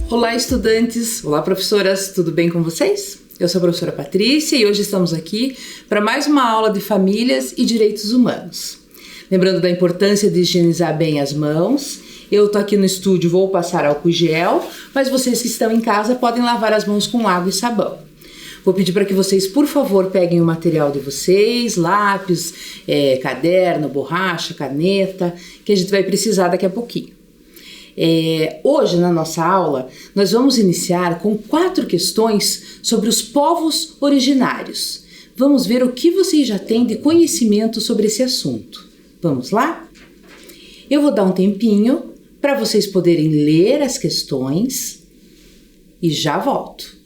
Olá, estudantes! Olá, professoras! Tudo bem com vocês? Eu sou a professora Patrícia e hoje estamos aqui para mais uma aula de famílias e direitos humanos. Lembrando da importância de higienizar bem as mãos. Eu tô aqui no estúdio, vou passar álcool gel, mas vocês que estão em casa podem lavar as mãos com água e sabão. Vou pedir para que vocês, por favor, peguem o material de vocês, lápis, caderno, borracha, caneta, que a gente vai precisar daqui a pouquinho. Hoje, na nossa aula, nós vamos iniciar com 4 questões sobre os povos originários. Vamos ver o que vocês já têm de conhecimento sobre esse assunto. Vamos lá? Eu vou dar um tempinho para vocês poderem ler as questões e já volto.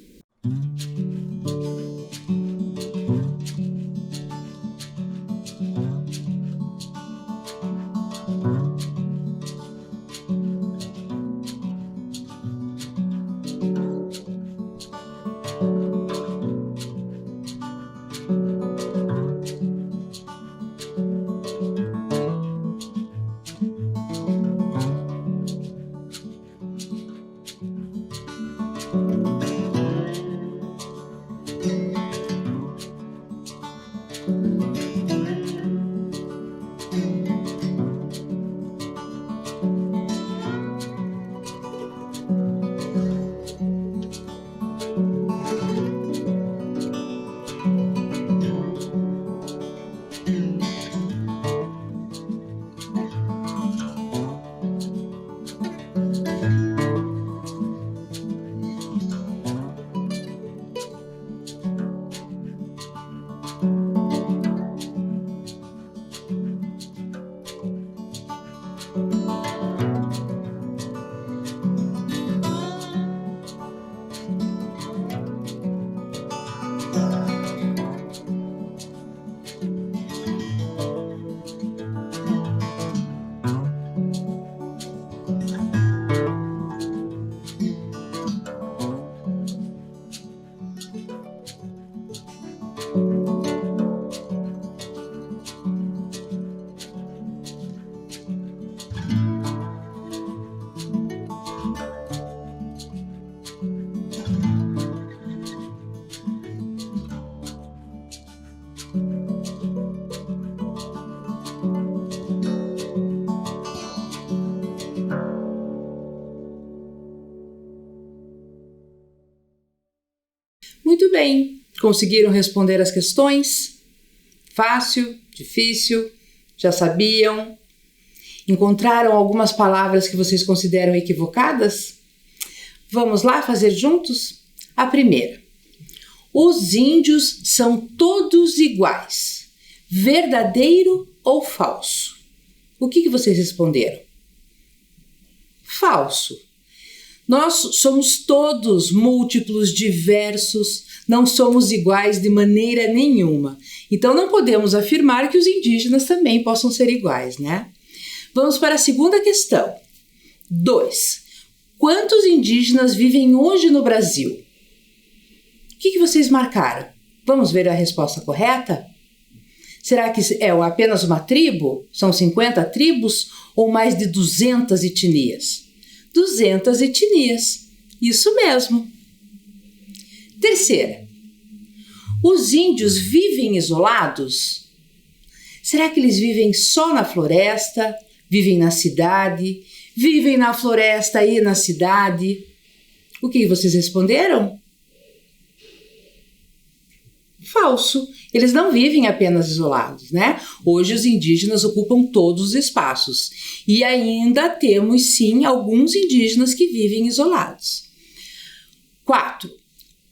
Muito bem, conseguiram responder as questões? Fácil? Difícil? Já sabiam? Encontraram algumas palavras que vocês consideram equivocadas? Vamos lá fazer juntos? A primeira. Os índios são todos iguais. Verdadeiro ou falso? O que vocês responderam? Falso. Nós somos todos múltiplos, diversos, não somos iguais de maneira nenhuma. Então não podemos afirmar que os indígenas também possam ser iguais, né? Vamos para a segunda questão. 2. Quantos indígenas vivem hoje no Brasil? O que vocês marcaram? Vamos ver a resposta correta? Será que é apenas uma tribo? São 50 tribos ou mais de 200 etnias? 200 etnias, isso mesmo. Terceira, os índios vivem isolados? Será que eles vivem só na floresta, vivem na cidade, vivem na floresta e na cidade? O que vocês responderam? Falso. Eles não vivem apenas isolados, né? Hoje os indígenas ocupam todos os espaços e ainda temos sim alguns indígenas que vivem isolados. 4.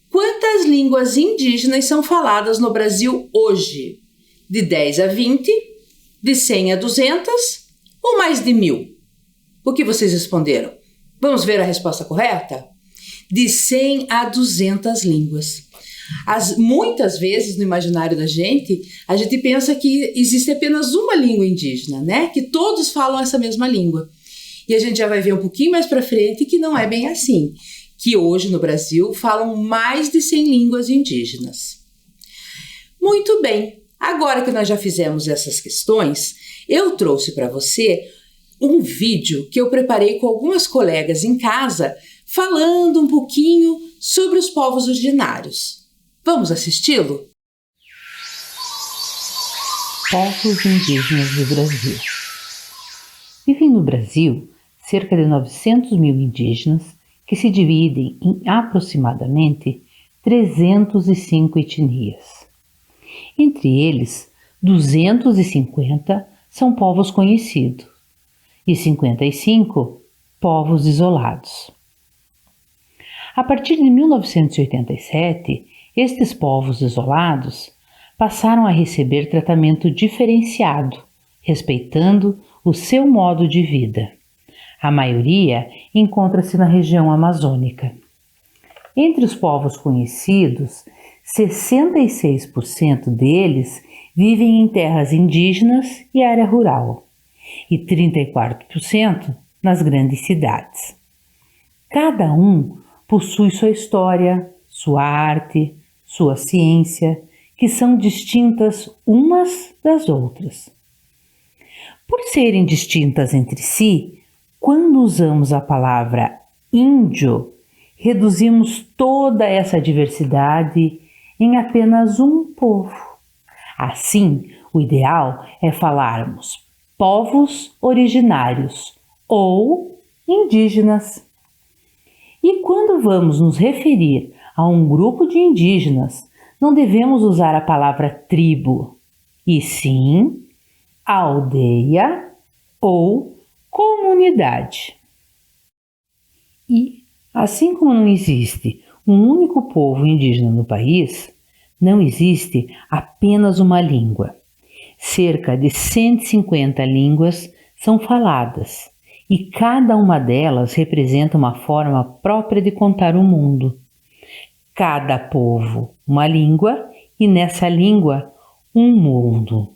Quantas línguas indígenas são faladas no Brasil hoje? De 10 a 20, de 100 a 200 ou mais de 1000? O que vocês responderam? Vamos ver a resposta correta? De 100 a 200 línguas. Muitas vezes no imaginário da gente, a gente pensa que existe apenas uma língua indígena, né? Que todos falam essa mesma língua. E a gente já vai ver um pouquinho mais para frente que não é bem assim. Que hoje no Brasil falam mais de 100 línguas indígenas. Muito bem, agora que nós já fizemos essas questões, eu trouxe para você um vídeo que eu preparei com algumas colegas em casa falando um pouquinho sobre os povos originários. Vamos assisti-lo? Povos indígenas do Brasil. Vivem no Brasil cerca de 900 mil indígenas que se dividem em aproximadamente 305 etnias. Entre eles, 250 são povos conhecidos e 55 povos isolados. A partir de 1987, estes povos isolados passaram a receber tratamento diferenciado, respeitando o seu modo de vida. A maioria encontra-se na região amazônica. Entre os povos conhecidos, 66% deles vivem em terras indígenas e área rural, e 34% nas grandes cidades. Cada um possui sua história, sua arte, sua ciência, que são distintas umas das outras. Por serem distintas entre si, quando usamos a palavra índio, reduzimos toda essa diversidade em apenas um povo. Assim, o ideal é falarmos povos originários ou indígenas. E quando vamos nos referir a um grupo de indígenas, não devemos usar a palavra tribo, e sim aldeia ou comunidade. E, assim como não existe um único povo indígena no país, não existe apenas uma língua. Cerca de 150 línguas são faladas, e cada uma delas representa uma forma própria de contar o mundo. Cada povo, uma língua, e nessa língua, um mundo.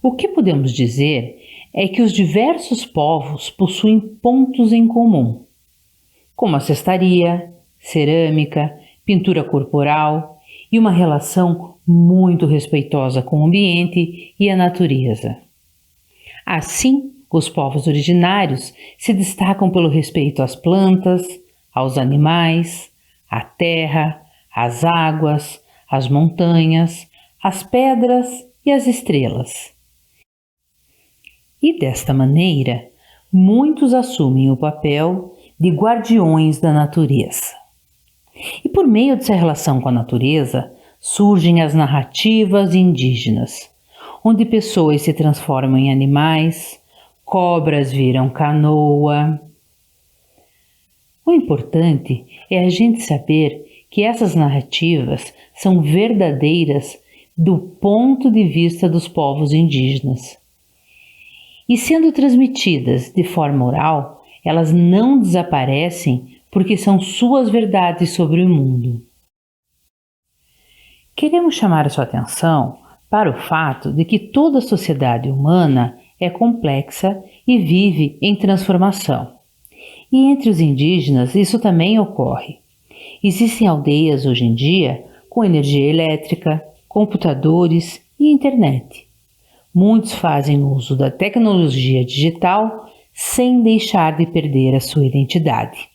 O que podemos dizer é que os diversos povos possuem pontos em comum, como a cestaria, cerâmica, pintura corporal e uma relação muito respeitosa com o ambiente e a natureza. Assim, os povos originários se destacam pelo respeito às plantas, aos animais, à terra, às águas, às montanhas, às pedras e às estrelas. E desta maneira, muitos assumem o papel de guardiões da natureza. E por meio dessa relação com a natureza, surgem as narrativas indígenas, onde pessoas se transformam em animais, cobras viram canoa. O importante é a gente saber que essas narrativas são verdadeiras do ponto de vista dos povos indígenas. E sendo transmitidas de forma oral, elas não desaparecem porque são suas verdades sobre o mundo. Queremos chamar a sua atenção para o fato de que toda a sociedade humana é complexa e vive em transformação. E entre os indígenas isso também ocorre. Existem aldeias hoje em dia com energia elétrica, computadores e internet. Muitos fazem uso da tecnologia digital sem deixar de perder a sua identidade.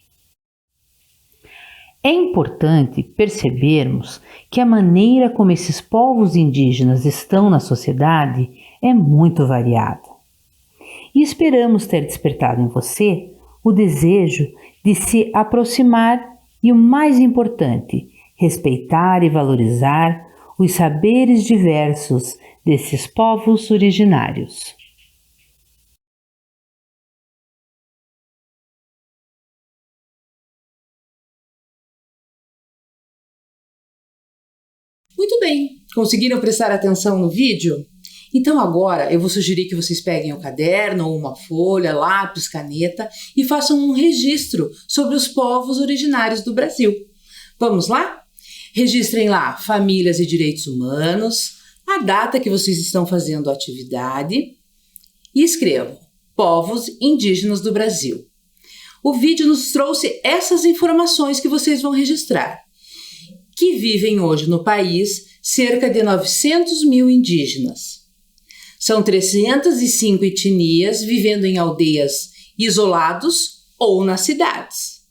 É importante percebermos que a maneira como esses povos indígenas estão na sociedade é muito variada. E esperamos ter despertado em você o desejo de se aproximar e, o mais importante, respeitar e valorizar os saberes diversos desses povos originários. Muito bem, conseguiram prestar atenção no vídeo? Então agora eu vou sugerir que vocês peguem um caderno ou uma folha, lápis, caneta e façam um registro sobre os povos originários do Brasil. Vamos lá? Registrem lá famílias e direitos humanos, a data que vocês estão fazendo a atividade e escrevam povos indígenas do Brasil. O vídeo nos trouxe essas informações que vocês vão registrar. Que vivem hoje no país cerca de 900 mil indígenas. São 305 etnias vivendo em aldeias isolados ou nas cidades.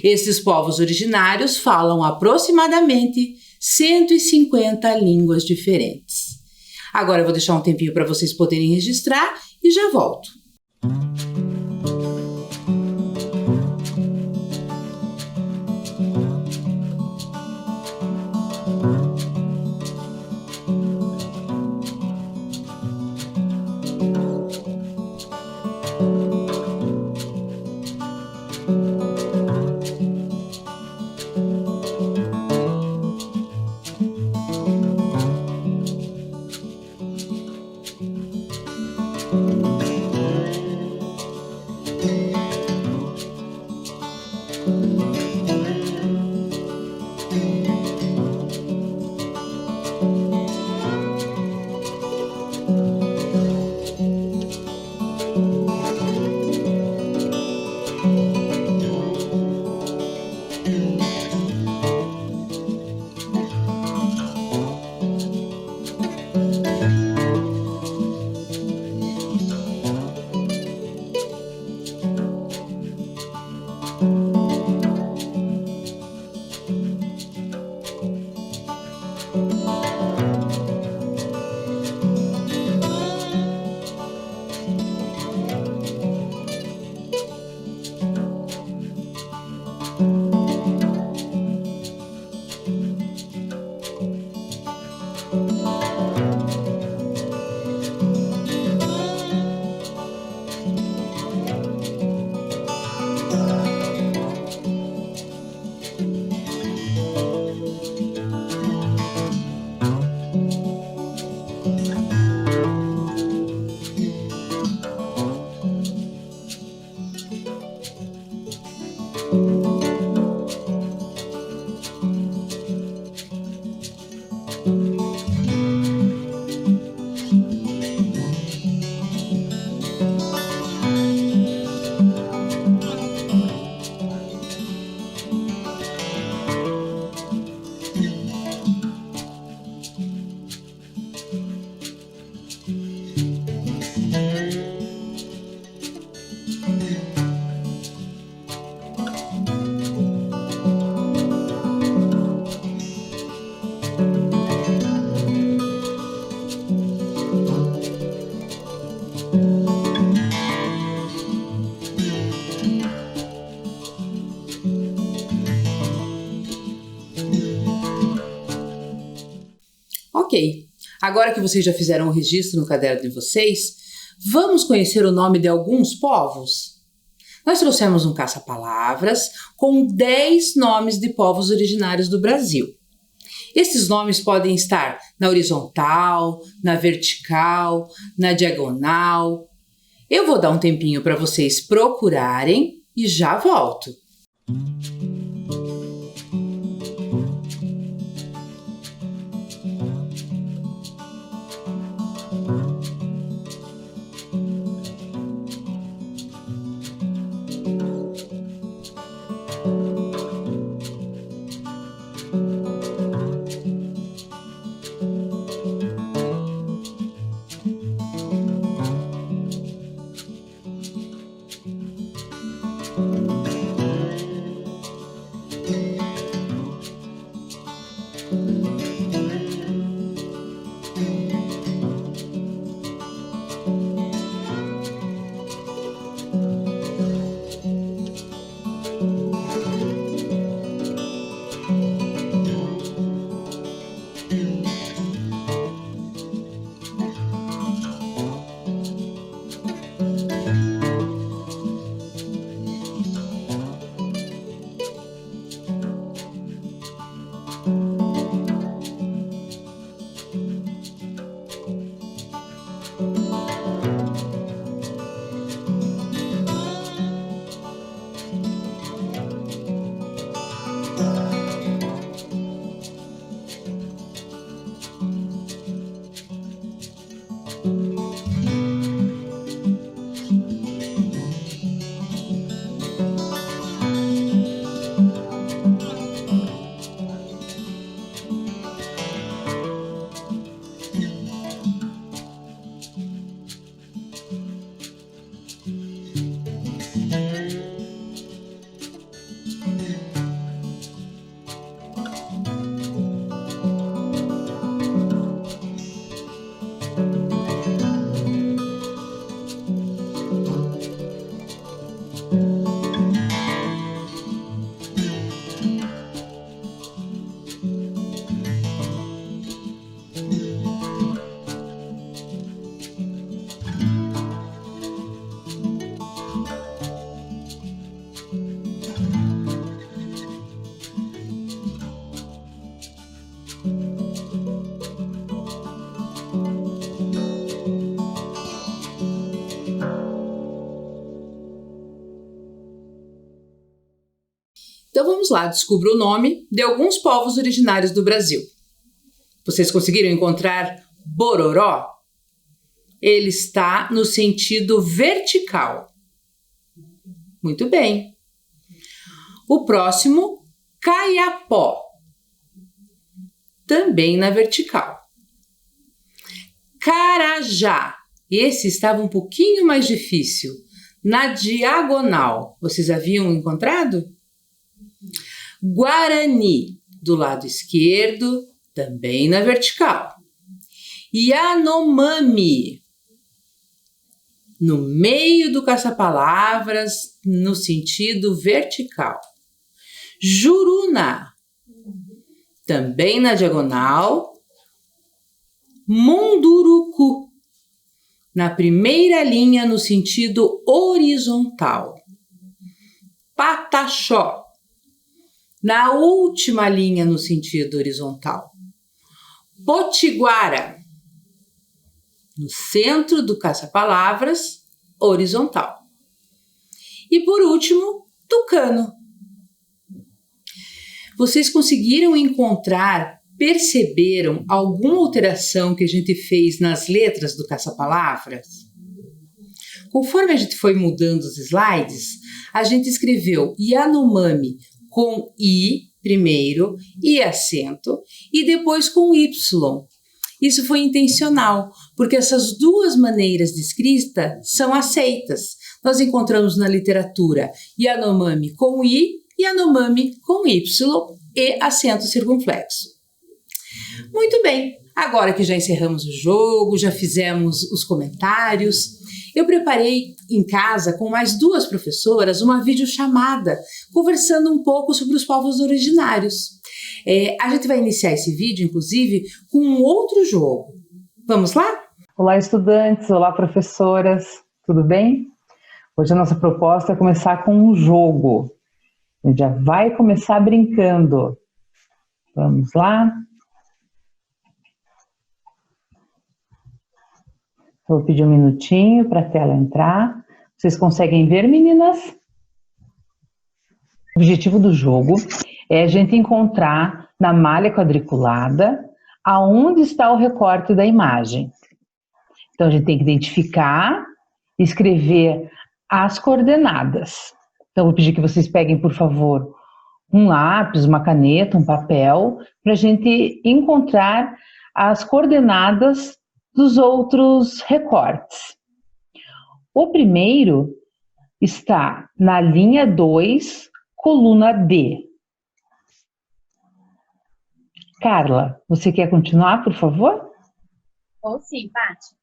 Esses povos originários falam aproximadamente 150 línguas diferentes. Agora eu vou deixar um tempinho para vocês poderem registrar e já volto. Ok, agora que vocês já fizeram o registro no caderno de vocês, vamos conhecer o nome de alguns povos? Nós trouxemos um caça-palavras com 10 nomes de povos originários do Brasil. Esses nomes podem estar na horizontal, na vertical, na diagonal. Eu vou dar um tempinho para vocês procurarem e já volto. Vamos lá, descubra o nome de alguns povos originários do Brasil. Vocês conseguiram encontrar Bororó? Ele está no sentido vertical. Muito bem. O próximo, Caiapó. Também na vertical. Carajá. Esse estava um pouquinho mais difícil. Na diagonal. Vocês haviam encontrado? Guarani. Do lado esquerdo, também na vertical. Yanomami. No meio do caça-palavras, no sentido vertical. Juruna, também na diagonal. Munduruku, na primeira linha no sentido horizontal. Pataxó, na última linha no sentido horizontal. Potiguara, no centro do caça-palavras, horizontal. E por último, tucano. Vocês conseguiram encontrar, perceberam alguma alteração que a gente fez nas letras do caça-palavras? Conforme a gente foi mudando os slides, a gente escreveu Yanomami com I primeiro, I acento, e depois com Y. Isso foi intencional, porque essas duas maneiras de escrita são aceitas. Nós encontramos na literatura Yanomami com I, Yanomami com Y e acento circunflexo. Muito bem, agora que já encerramos o jogo, já fizemos os comentários, eu preparei em casa com mais duas professoras uma videochamada conversando um pouco sobre os povos originários. A gente vai iniciar esse vídeo, inclusive, com um outro jogo. Vamos lá? Olá, estudantes! Olá, professoras! Tudo bem? Hoje a nossa proposta é começar com um jogo. A gente já vai começar brincando. Vamos lá? Vou pedir um minutinho para a tela entrar. Vocês conseguem ver, meninas? O objetivo do jogo é a gente encontrar na malha quadriculada aonde está o recorte da imagem. Então, a gente tem que identificar e escrever as coordenadas. Então, vou pedir que vocês peguem, por favor, um lápis, uma caneta, um papel, para a gente encontrar as coordenadas dos outros recortes. O primeiro está na linha 2, coluna D. Carla, você quer continuar, por favor? Ou sim, Paty.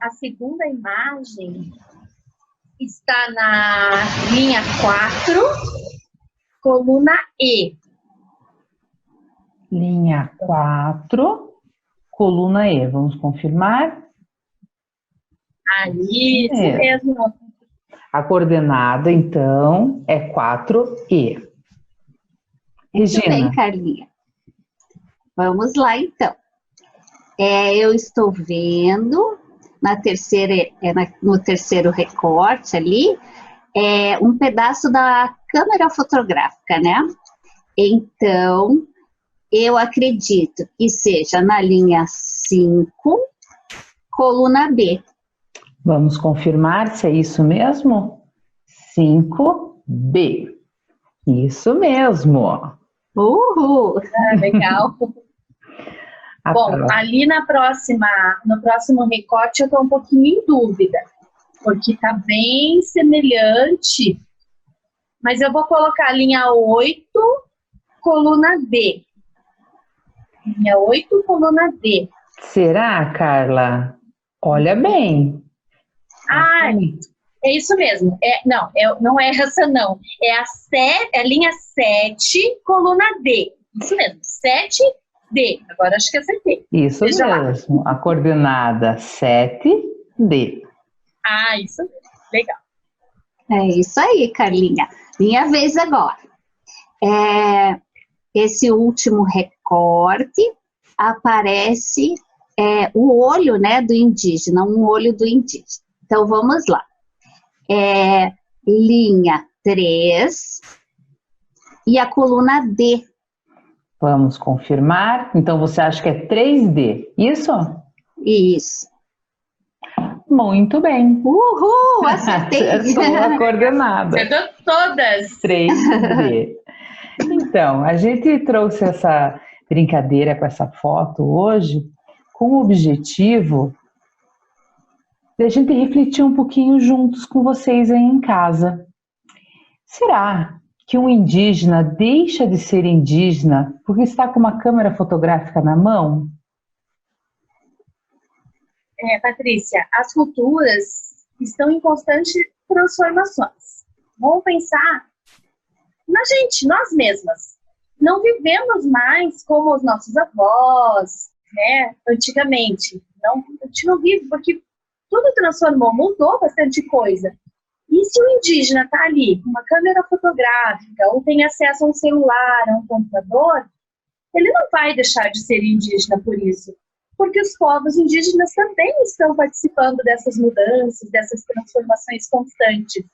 A segunda imagem está na linha 4, coluna E. Linha 4, coluna E. Vamos confirmar? Ali, isso mesmo. A coordenada, então, é 4E. Regina. Muito bem, Carlinha. Vamos lá, então. Eu estou vendo no terceiro recorte ali, um pedaço da câmera fotográfica, né? Então, eu acredito que seja na linha 5, coluna B. Vamos confirmar se é isso mesmo? 5B. Isso mesmo. Uhul! Legal. Bom, ali no próximo recorte eu estou um pouquinho em dúvida, porque está bem semelhante, mas eu vou colocar a linha 8, coluna D. Linha 8, coluna D. Será, Carla? Olha bem. Ah, é isso mesmo. Não é essa não. É a linha 7, coluna D. Isso mesmo, 7D. Agora acho que acertei. Isso Veja mesmo. lá. A coordenada 7D. Ah, isso mesmo. Legal. É isso aí, Carlinha. Minha vez agora. Esse último recorte aparece o olho, né, do indígena, um olho do indígena. Então, vamos lá. Linha 3, e a coluna D. Vamos confirmar. Então você acha que é 3D, isso? Isso. Muito bem. Uhul, acertei. Acertou a coordenada. Acertou todas. 3D. Então, a gente trouxe essa brincadeira com essa foto hoje com o objetivo de a gente refletir um pouquinho juntos com vocês aí em casa. Será que um indígena deixa de ser indígena porque está com uma câmera fotográfica na mão? Patrícia, as culturas estão em constante transformações. Vamos pensar na gente, nós mesmas. Não vivemos mais como os nossos avós, né, antigamente. Não, a gente não vive porque tudo transformou, mudou bastante coisa. E se o indígena está ali com uma câmera fotográfica ou tem acesso a um celular, a um computador, ele não vai deixar de ser indígena por isso. Porque os povos indígenas também estão participando dessas mudanças, dessas transformações constantes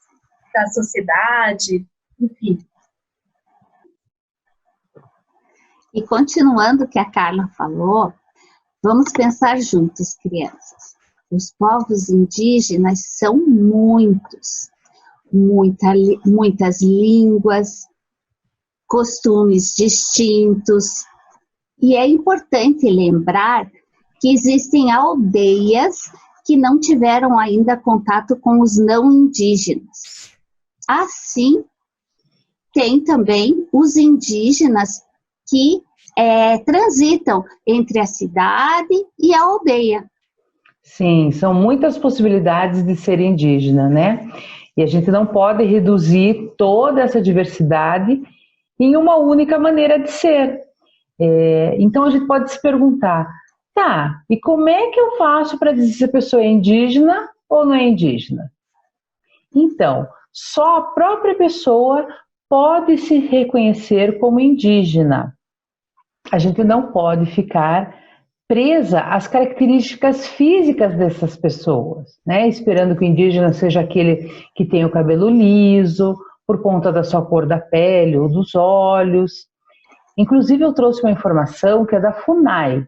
da sociedade, enfim. E continuando o que a Carla falou, vamos pensar juntos, crianças. Os povos indígenas são muitos, muitas línguas, costumes distintos. E é importante lembrar que existem aldeias que não tiveram ainda contato com os não indígenas. Assim, tem também os indígenas que transitam entre a cidade e a aldeia. Sim, são muitas possibilidades de ser indígena, né? E a gente não pode reduzir toda essa diversidade em uma única maneira de ser. Então a gente pode se perguntar, tá, e como é que eu faço para dizer se a pessoa é indígena ou não é indígena? Então, só a própria pessoa pode se reconhecer como indígena. A gente não pode ficar presa às características físicas dessas pessoas, né? Esperando que o indígena seja aquele que tem o cabelo liso, por conta da sua cor da pele ou dos olhos. Inclusive, eu trouxe uma informação que é da FUNAI,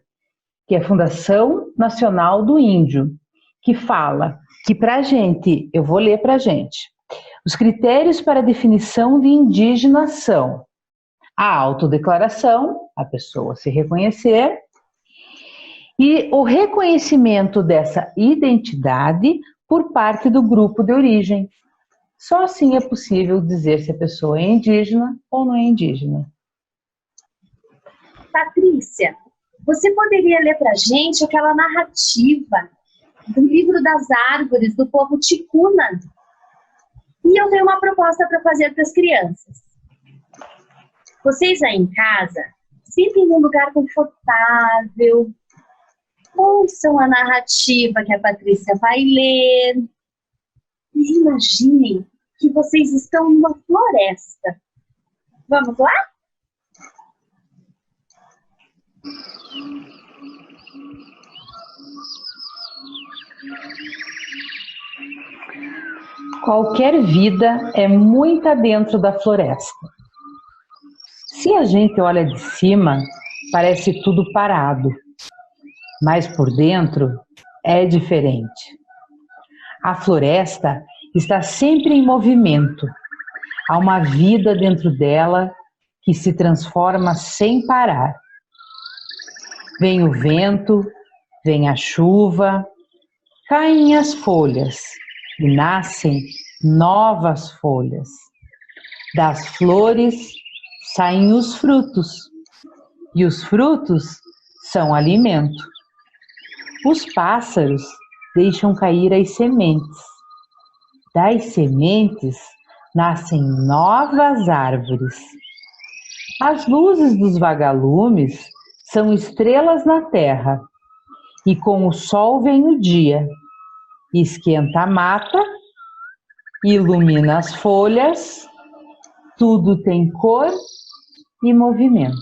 que é a Fundação Nacional do Índio, que fala que para a gente, eu vou ler para a gente, os critérios para a definição de indígena são a autodeclaração, a pessoa se reconhecer, e o reconhecimento dessa identidade por parte do grupo de origem. Só assim é possível dizer se a pessoa é indígena ou não é indígena. Patrícia, você poderia ler para a gente aquela narrativa do livro das árvores do povo Ticuna? E eu tenho uma proposta para fazer para as crianças. Vocês aí em casa, fiquem num lugar confortável, ouçam a narrativa que a Patrícia vai ler e imaginem que vocês estão numa floresta. Vamos lá? Qualquer vida é muita dentro da floresta. Se a gente olha de cima, parece tudo parado, mas por dentro é diferente. A floresta está sempre em movimento. Há uma vida dentro dela que se transforma sem parar. Vem o vento, vem a chuva, caem as folhas e nascem novas folhas. Das flores saem os frutos e os frutos são alimento. Os pássaros deixam cair as sementes. Das sementes nascem novas árvores. As luzes dos vagalumes são estrelas na terra, e com o sol vem o dia, esquenta a mata, ilumina as folhas, tudo tem cor e movimento.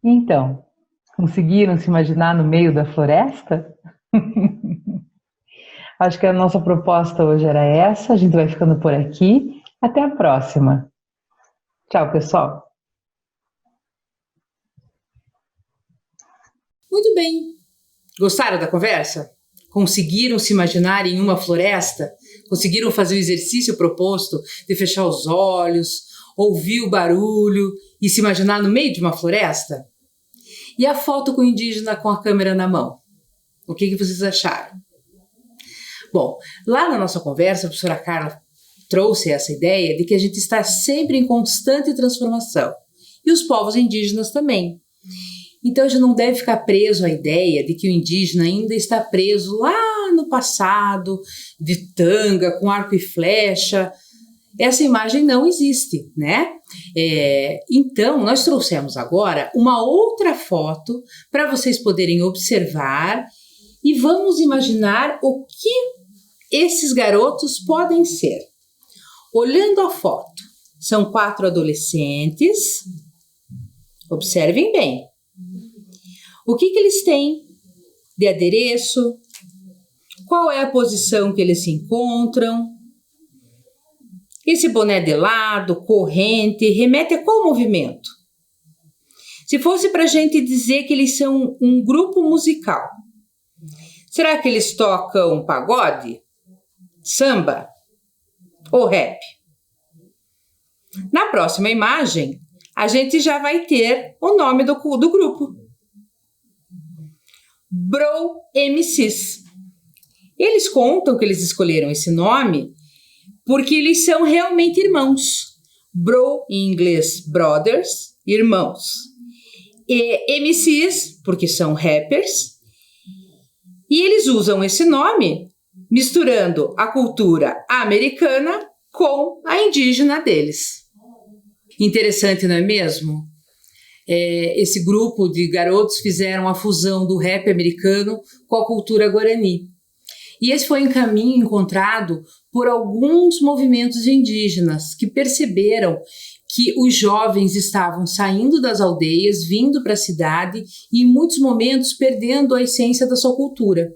Então, conseguiram se imaginar no meio da floresta? Acho que a nossa proposta hoje era essa. A gente vai ficando por aqui. Até a próxima. Tchau, pessoal. Muito bem. Gostaram da conversa? Conseguiram se imaginar em uma floresta? Conseguiram fazer o exercício proposto de fechar os olhos, ouvir o barulho e se imaginar no meio de uma floresta? E a foto com o indígena com a câmera na mão? O que vocês acharam? Bom, lá na nossa conversa, a professora Carla trouxe essa ideia de que a gente está sempre em constante transformação. E os povos indígenas também. Então a gente não deve ficar preso à ideia de que o indígena ainda está preso lá no passado, de tanga, com arco e flecha. Essa imagem não existe, né? Então, nós trouxemos agora uma outra foto para vocês poderem observar e vamos imaginar o que esses garotos podem ser. Olhando a foto, são 4 adolescentes. Observem bem. O que eles têm de adereço? Qual é a posição que eles se encontram? Esse boné de lado, corrente, remete a qual movimento? Se fosse para a gente dizer que eles são um grupo musical, será que eles tocam pagode, samba ou rap? Na próxima imagem, a gente já vai ter o nome do grupo. Bro MCs. Eles contam que eles escolheram esse nome porque eles são realmente irmãos. Bro, em inglês, brothers, irmãos. E MCs, porque são rappers. E eles usam esse nome misturando a cultura americana com a indígena deles. Interessante, não é mesmo? Esse grupo de garotos fizeram a fusão do rap americano com a cultura guarani. E esse foi um caminho encontrado por alguns movimentos indígenas que perceberam que os jovens estavam saindo das aldeias, vindo para a cidade e em muitos momentos perdendo a essência da sua cultura.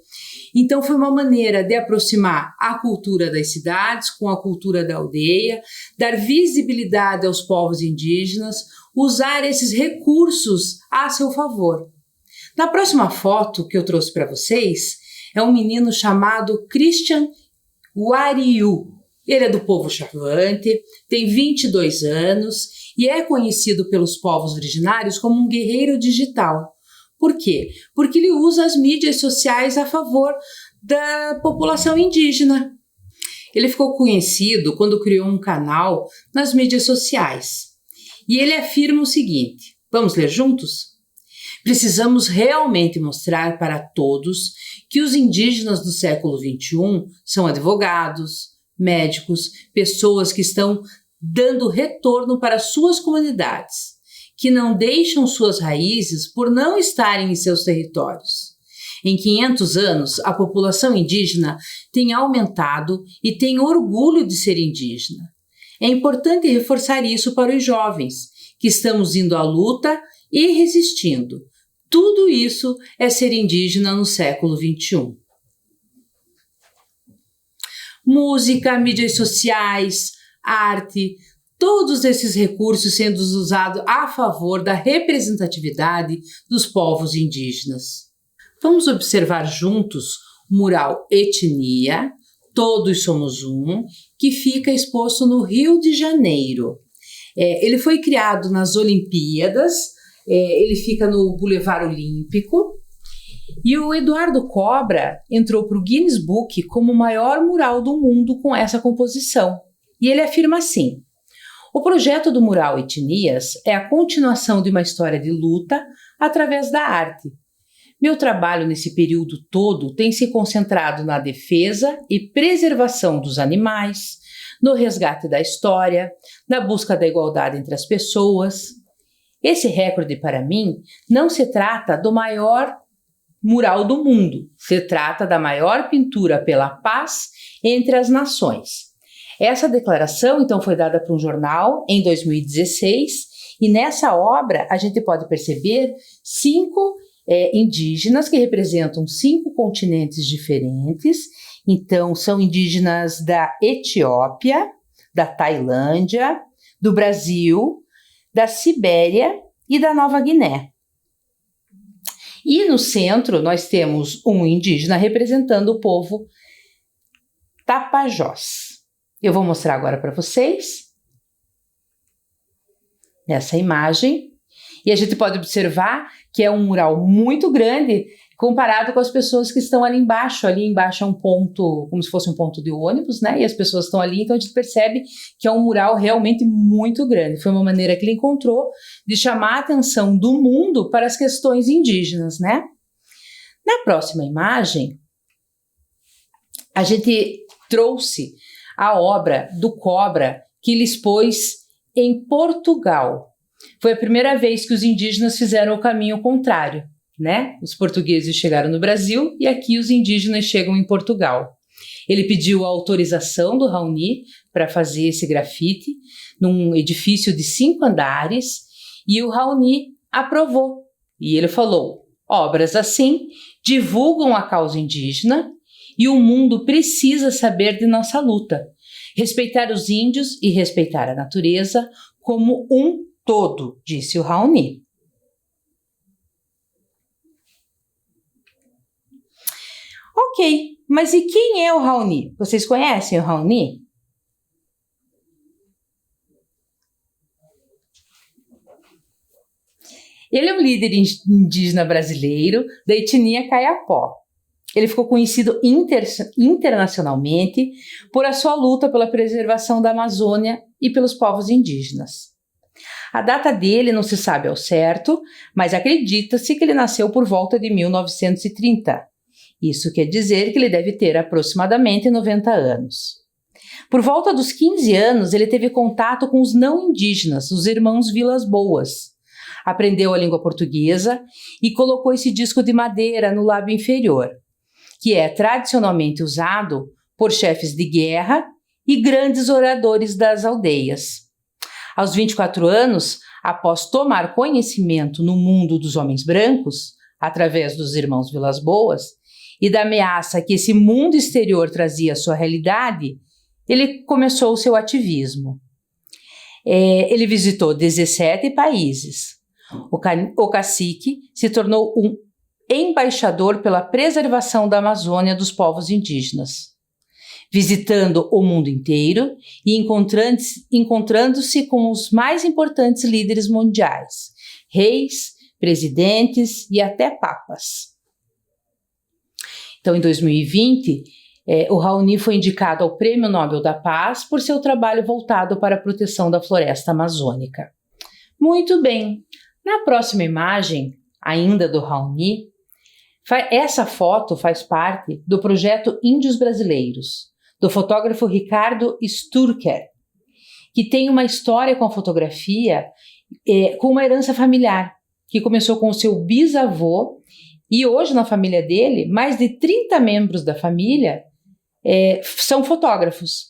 Então foi uma maneira de aproximar a cultura das cidades com a cultura da aldeia, dar visibilidade aos povos indígenas, usar esses recursos a seu favor. Na próxima foto que eu trouxe para vocês, é um menino chamado Christian Wariu. Ele é do povo Chavante, tem 22 anos e é conhecido pelos povos originários como um guerreiro digital. Por quê? Porque ele usa as mídias sociais a favor da população indígena. Ele ficou conhecido quando criou um canal nas mídias sociais. E ele afirma o seguinte, vamos ler juntos? Precisamos realmente mostrar para todos que os indígenas do século XXI são advogados, médicos, pessoas que estão dando retorno para suas comunidades, que não deixam suas raízes por não estarem em seus territórios. Em 500 anos, a população indígena tem aumentado e tem orgulho de ser indígena. É importante reforçar isso para os jovens, que estamos indo à luta e resistindo. Tudo isso é ser indígena no século XXI. Música, mídias sociais, arte, todos esses recursos sendo usados a favor da representatividade dos povos indígenas. Vamos observar juntos o mural Etnia, Todos Somos Um, que fica exposto no Rio de Janeiro. Ele foi criado nas Olimpíadas, ele fica no Boulevard Olímpico, e o Eduardo Cobra entrou para o Guinness Book como o maior mural do mundo com essa composição. E ele afirma assim: o projeto do mural Etnias é a continuação de uma história de luta através da arte. Meu trabalho nesse período todo tem se concentrado na defesa e preservação dos animais, no resgate da história, na busca da igualdade entre as pessoas. Esse recorde, para mim, não se trata do maior mural do mundo, se trata da maior pintura pela paz entre as nações. Essa declaração, então, foi dada para um jornal em 2016 E nessa obra a gente pode perceber 5 indígenas que representam 5 continentes diferentes. Então, são indígenas da Etiópia, da Tailândia, do Brasil, da Sibéria e da Nova Guiné. E no centro nós temos um indígena representando o povo Tapajós. Eu vou mostrar agora para vocês essa imagem. E a gente pode observar que é um mural muito grande comparado com as pessoas que estão ali embaixo. Ali embaixo é um ponto, como se fosse um ponto de ônibus, né? E as pessoas estão ali, então a gente percebe que é um mural realmente muito grande. Foi uma maneira que ele encontrou de chamar a atenção do mundo para as questões indígenas, né? Na próxima imagem, a gente trouxe a obra do Cobra, que ele expôs em Portugal. Foi a primeira vez que os indígenas fizeram o caminho contrário, né? Os portugueses chegaram no Brasil e aqui os indígenas chegam em Portugal. Ele pediu a autorização do Raoni para fazer esse grafite num edifício de 5 andares e o Raoni aprovou. E ele falou: obras assim divulgam a causa indígena e o mundo precisa saber de nossa luta. Respeitar os índios e respeitar a natureza como um todo, disse o Raoni. Ok, mas e quem é o Raoni? Vocês conhecem o Raoni? Ele é um líder indígena brasileiro da etnia Kayapó. Ele ficou conhecido internacionalmente por a sua luta pela preservação da Amazônia e pelos povos indígenas. A data dele não se sabe ao certo, mas acredita-se que ele nasceu por volta de 1930. Isso quer dizer que ele deve ter aproximadamente 90 anos. Por volta dos 15 anos, ele teve contato com os não indígenas, os irmãos Vilas Boas. Aprendeu a língua portuguesa e colocou esse disco de madeira no lábio inferior, que é tradicionalmente usado por chefes de guerra e grandes oradores das aldeias. Aos 24 anos, após tomar conhecimento no mundo dos homens brancos, através dos irmãos Vilas Boas, e da ameaça que esse mundo exterior trazia à sua realidade, ele começou o seu ativismo. Ele visitou 17 países. O cacique se tornou um embaixador pela preservação da Amazônia dos povos indígenas, visitando o mundo inteiro e encontrando-se com os mais importantes líderes mundiais, reis, presidentes e até papas. Então, em 2020, o Raoni foi indicado ao Prêmio Nobel da Paz por seu trabalho voltado para a proteção da floresta amazônica. Muito bem, na próxima imagem, ainda do Raoni, essa foto faz parte do projeto Índios Brasileiros, do fotógrafo Ricardo Sturcker, que tem uma história com a fotografia com uma herança familiar, que começou com o seu bisavô, e hoje na família dele, mais de 30 membros da família são fotógrafos,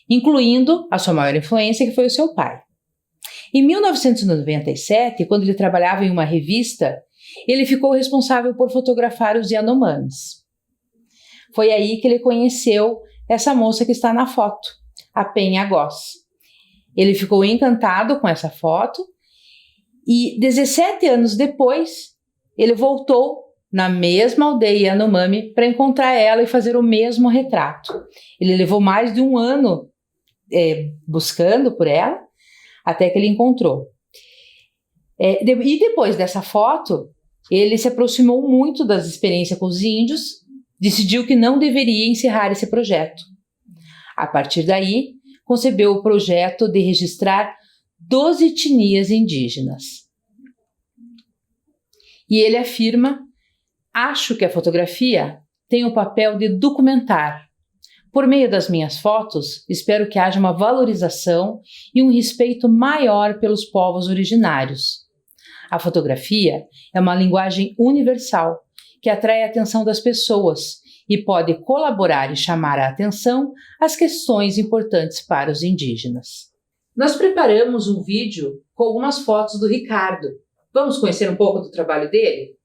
incluindo a sua maior influência, que foi o seu pai. Em 1997, quando ele trabalhava em uma revista, ele ficou responsável por fotografar os Yanomamis. Foi aí que ele conheceu essa moça que está na foto, a Penha Goss. Ele ficou encantado com essa foto e 17 anos depois, ele voltou na mesma aldeia Yanomami para encontrar ela e fazer o mesmo retrato. Ele levou mais de um ano buscando por ela, até que ele encontrou. E depois dessa foto, ele se aproximou muito das experiências com os índios, decidiu que não deveria encerrar esse projeto. A partir daí, concebeu o projeto de registrar 12 etnias indígenas. E ele afirma: acho que a fotografia tem o papel de documentar. Por meio das minhas fotos, espero que haja uma valorização e um respeito maior pelos povos originários. A fotografia é uma linguagem universal que atrai a atenção das pessoas e pode colaborar e chamar a atenção às questões importantes para os indígenas. Nós preparamos um vídeo com algumas fotos do Ricardo. Vamos conhecer um pouco do trabalho dele?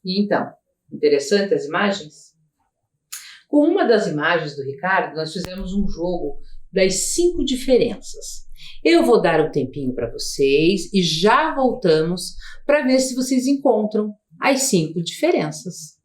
E então, interessante as imagens? Com uma das imagens do Ricardo, nós fizemos um jogo das 5 diferenças. Eu vou dar um tempinho para vocês e já voltamos para ver se vocês encontram as 5 diferenças.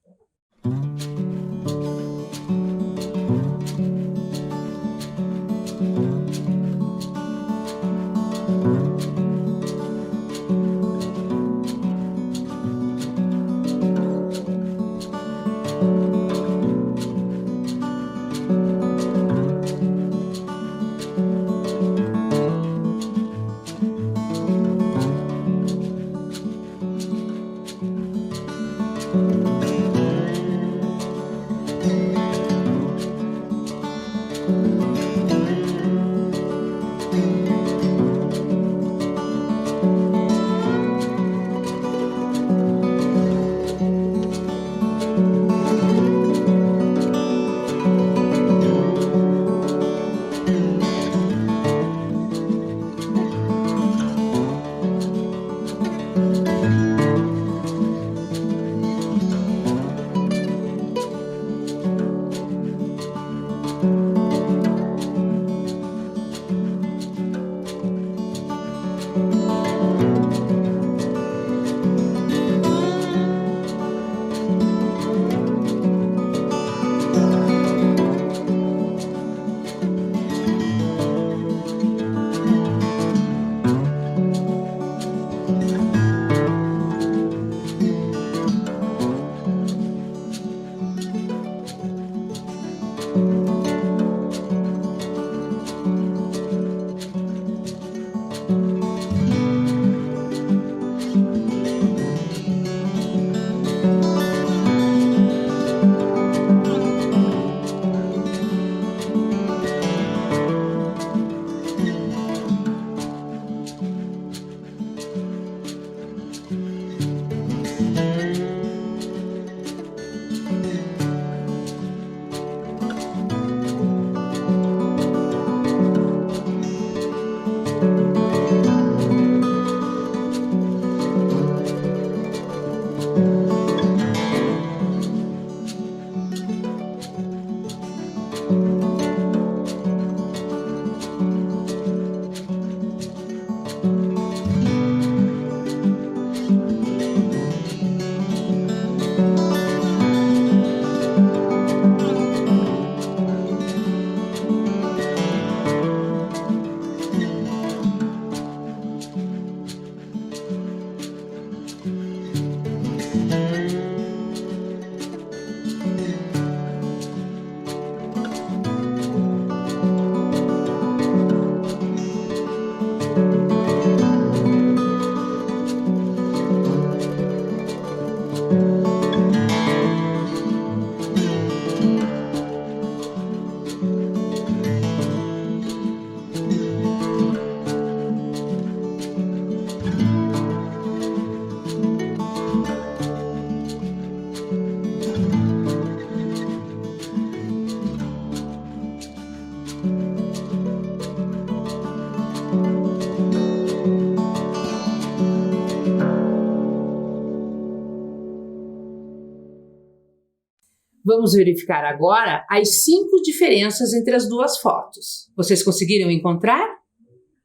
Vamos verificar agora as 5 diferenças entre as duas fotos. Vocês conseguiram encontrar?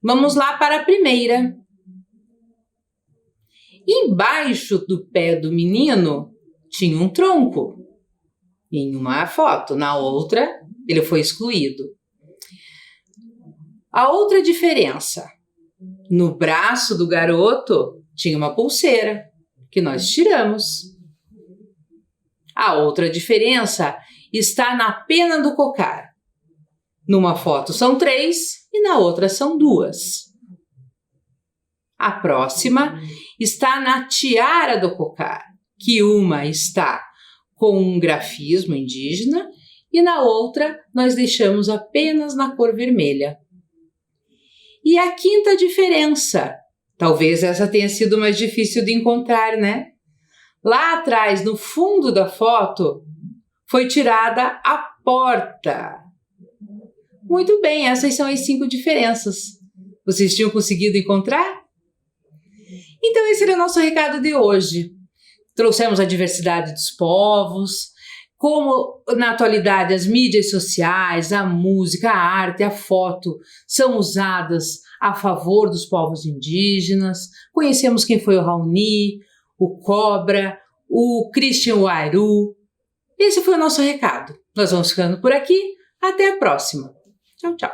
Vamos lá para a primeira. Embaixo do pé do menino tinha um tronco. Em uma foto, na outra, ele foi excluído. A outra diferença. No braço do garoto tinha uma pulseira, que nós tiramos. A outra diferença está na pena do cocar. Numa foto são 3 e na outra são 2. A próxima está na tiara do cocar, que uma está com um grafismo indígena e na outra nós deixamos apenas na cor vermelha. E a quinta diferença, talvez essa tenha sido mais difícil de encontrar, né? Lá atrás, no fundo da foto, foi tirada a porta. Muito bem, essas são as 5 diferenças. Vocês tinham conseguido encontrar? Então esse era o nosso recado de hoje. Trouxemos a diversidade dos povos, como na atualidade as mídias sociais, a música, a arte, a foto são usadas a favor dos povos indígenas. Conhecemos quem foi o Raoni, o Cobra, o Christian Wairu. Esse foi o nosso recado. Nós vamos ficando por aqui. Até a próxima. Tchau, tchau.